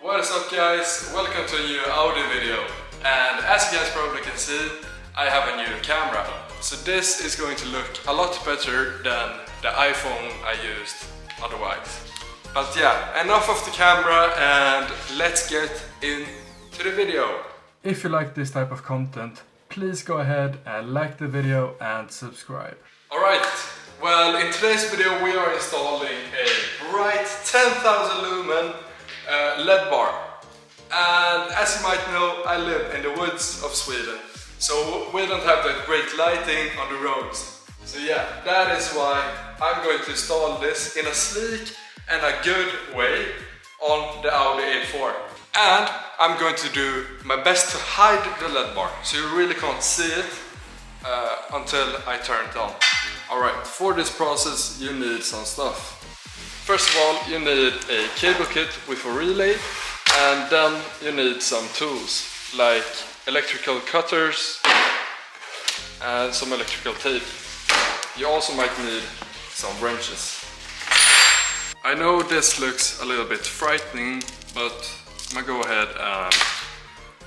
What is up guys, welcome to a new Audi video. And as you guys probably can see, I have a new camera. So this is going to look a lot better than the iPhone I used otherwise. But yeah, enough of the camera and let's get into the video. If you like this type of content, please go ahead and like the video and subscribe. Alright, well in today's video we are installing a bright 10,000 lumen LED bar. And as you might know, I live in the woods of Sweden. So we don't have that great lighting on the roads. So yeah, that is why I'm going to install this in a sleek and a good way on the Audi A4. And I'm going to do my best to hide the LED bar, so you really can't see it until I turn it on. Alright, for this process you need some stuff. First of all, you need a cable kit with a relay, and then you need some tools like electrical cutters and some electrical tape. You also might need some wrenches. I know this looks a little bit frightening, but I'm gonna go ahead and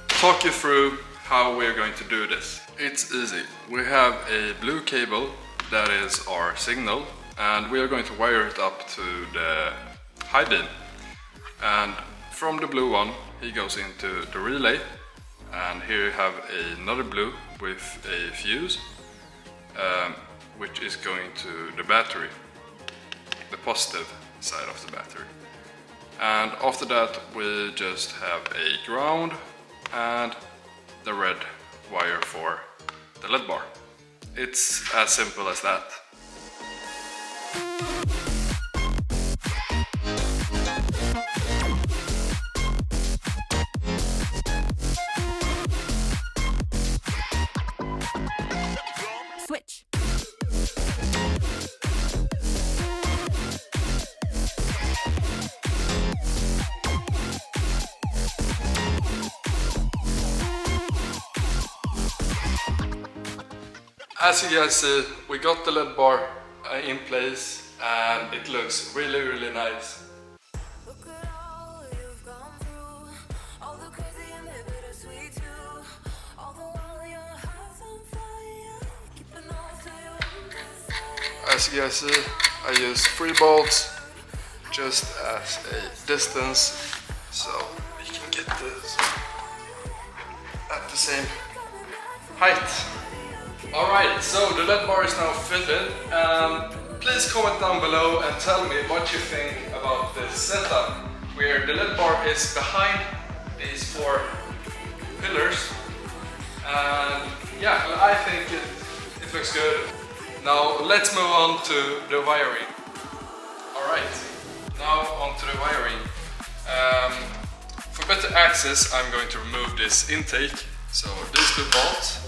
talk you through how we're going to do this. It's easy. We have a blue cable that is our signal, and we are going to wire it up to the high beam. And from the blue one, he goes into the relay, and here you have another blue with a fuse, which is going to the battery, the positive side of the battery. And after that we just have a ground and the red wire for the LED bar. It's as simple as that. Switch. As you guys see, we got the LED bar in place and it looks really nice. Look at all you've gone through, all the crazy and the bittersweet too. All the while your heart's on fire, keeping all to your As you guys see, I use 3 bolts just as a distance, so we can get this at the same height. Alright, so the LED bar is now fitted. Please comment down below and tell me what you think about this setup, where the LED bar is behind these 4 pillars. And yeah, I think it looks good. Now let's move on to the wiring. Alright, now on to the wiring. For better access, I'm going to remove this intake. So these 2 bolts.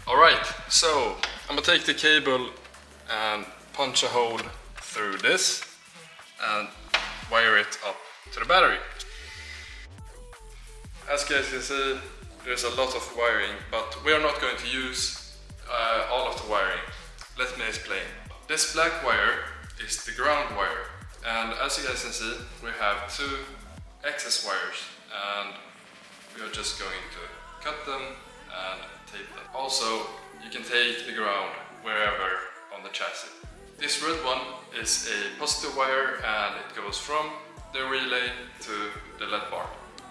Alright, so I'm gonna take the cable and punch a hole through this and wire it up to the battery. As you guys can see, there's a lot of wiring, but we are not going to use all of the wiring. Let me explain. This black wire is the ground wire, and as you guys can see, we have 2 excess wires, and we are just going to cut them and tape them. Also, you can take the ground wherever on the chassis. This red one is a positive wire and it goes from the relay to the LED bar.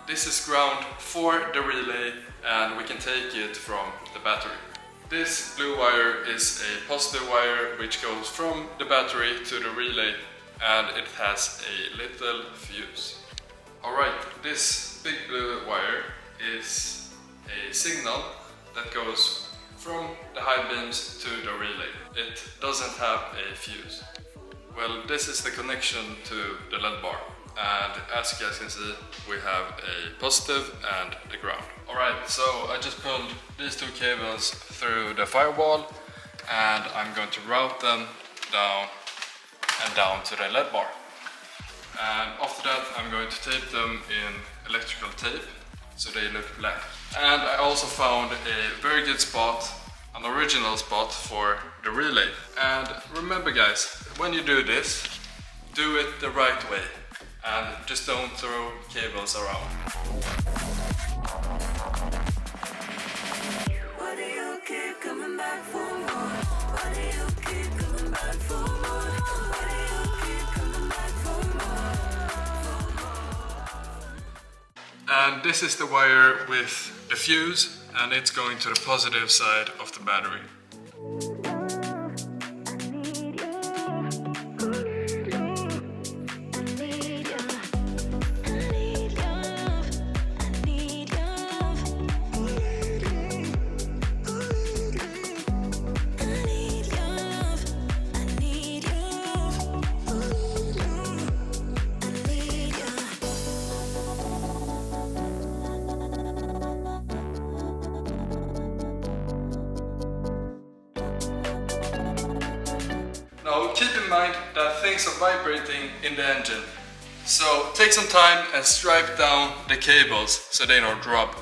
This is ground for the relay and we can take it from the battery. This blue wire is a positive wire which goes from the battery to the relay, and it has a little fuse. Alright, this big blue wire is a signal that goes from the high beams to the relay. It doesn't have a fuse. Well, this is the connection to the LED bar. and as you guys can see, we have a positive and the ground. Alright, so I just pulled these two cables through the firewall, and I'm going to route them down and down to the LED bar. And after that I'm going to tape them in electrical tape so they look black. And I also found a very good spot, an original spot for the relay. And remember guys, when you do this, do it the right way and just don't throw cables around. Why do you keep coming back for more? Why do you keep coming back for more? Why do you keep coming back for more? And this is the wire with the fuse, and it's going to the positive side of the battery. Now keep in mind that things are vibrating in the engine, so take some time and stripe down the cables so they don't drop.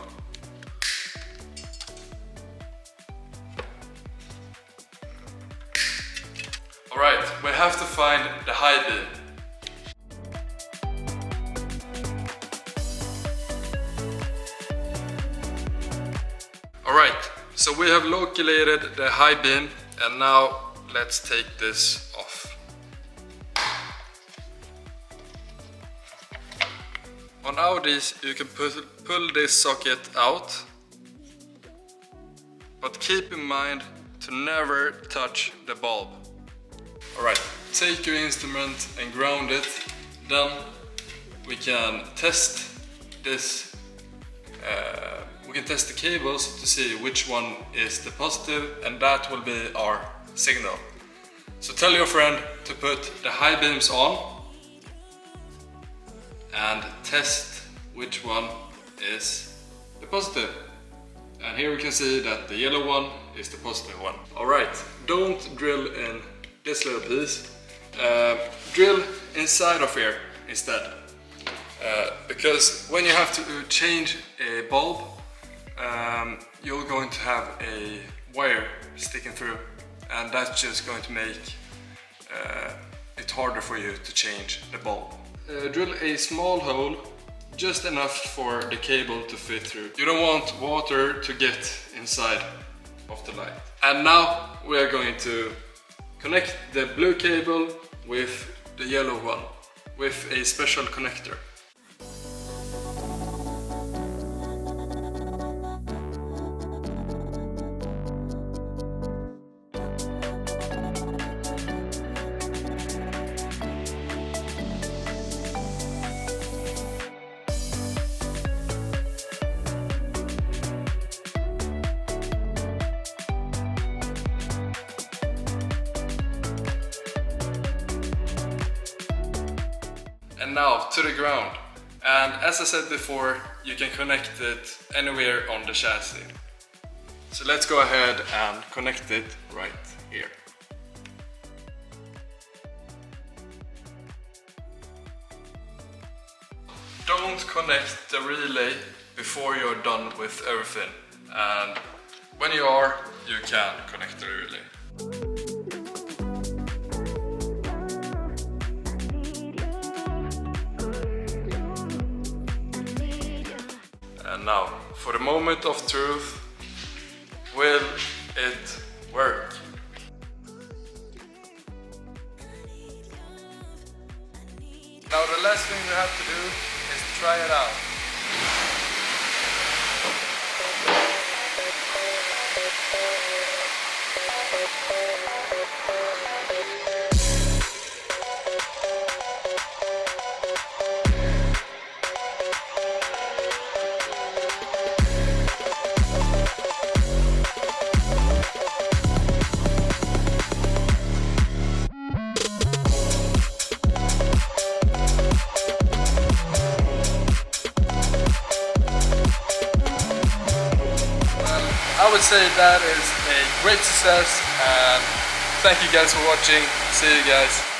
Alright, we have to find the high beam. Alright, so we have located the high beam, and now let's take this off. On Audis you can pull this socket out, but keep in mind to never touch the bulb. Alright, take your instrument and ground it, then we can test this. We can test the cables to see which one is the positive, and that will be our signal. So tell your friend to put the high beams on and test which one is the positive. And here we can see that the yellow one is the positive one. Alright, don't drill in this little piece. Drill inside of here instead. Because when you have to change a bulb, you're going to have a wire sticking through, and that's just going to make it harder for you to change the bulb. Drill a small hole, just enough for the cable to fit through. You don't want water to get inside of the light. And now we are going to connect the blue cable with the yellow one with a special connector. And now to the ground. And as I said before, you can connect it anywhere on the chassis. So let's go ahead and connect it right here. Don't connect the relay before you're done with everything. And when you are, you can connect the relay. And now, for the moment of truth, will it work? Now the last thing we have to do is try it out. I would say that is a great success, and thank you guys for watching. See you guys.